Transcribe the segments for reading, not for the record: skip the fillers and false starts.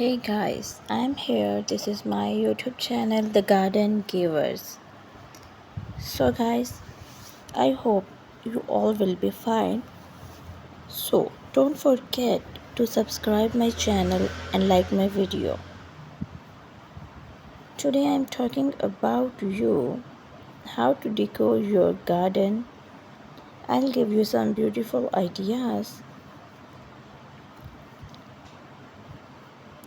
Hey guys, I'm here. This is my YouTube channel, The Garden Givers. So, guys, I hope you all will be fine. So, don't forget to subscribe my channel and like my video. Today, I'm talking about you how to decor your garden. I'll give you some beautiful ideas.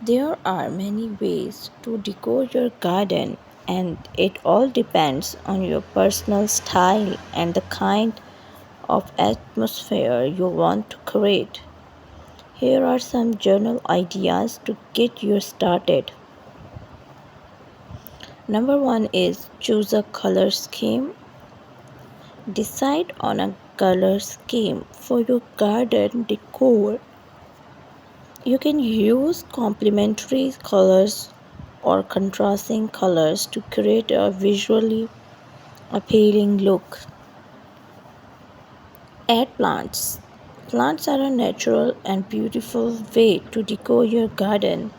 There are many ways to decor your garden, and it all depends on your personal style and the kind of atmosphere you want to create. Here are some general ideas to get you started. Number one is choose a color scheme. Decide on a color scheme for your garden decor. You can use complementary colors or contrasting colors to create a visually appealing look. Add plants. Plants are a natural and beautiful way to decor your garden.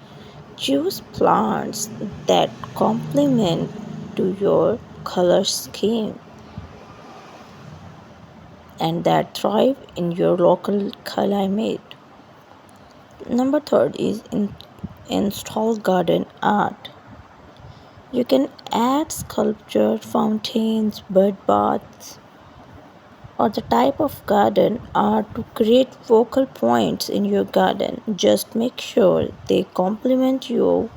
Choose plants that complement to your color scheme and that thrive in your local climate. Number third is install garden art. You can add sculpture, fountains, bird baths, or the type of garden art to create focal points in your garden. Just make sure they complement your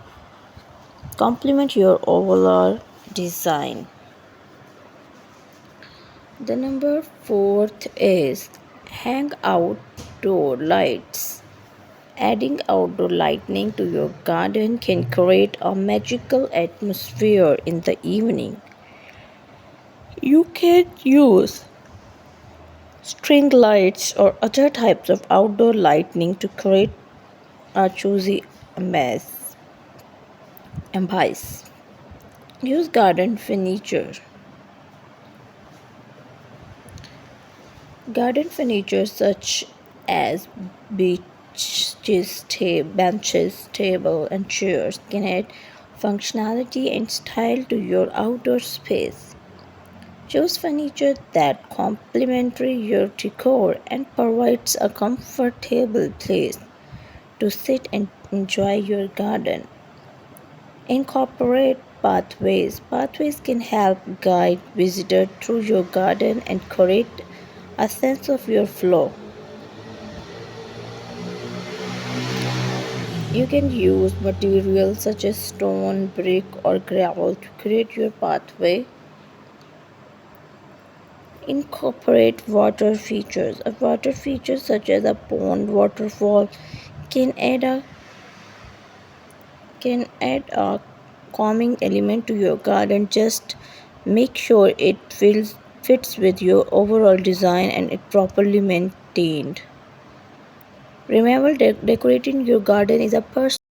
overall design. The number fourth is hang outdoor lights. Adding outdoor lighting to your garden can create a magical atmosphere in the evening. You can use string lights or other types of outdoor lighting to create a cozy ambience. Use garden furniture. Garden furniture such as benches, table, and chairs can add functionality and style to your outdoor space. Choose furniture that complements your decor and provides a comfortable place to sit and enjoy your garden. Incorporate pathways. Pathways can help guide visitors through your garden and create a sense of your flow. You can use materials such as stone, brick, or gravel to create your pathway. Incorporate water features. A water feature such as a pond, waterfall can add a calming element to your garden. Just make sure fits with your overall design and it properly maintained. Remember, decorating your garden is a personal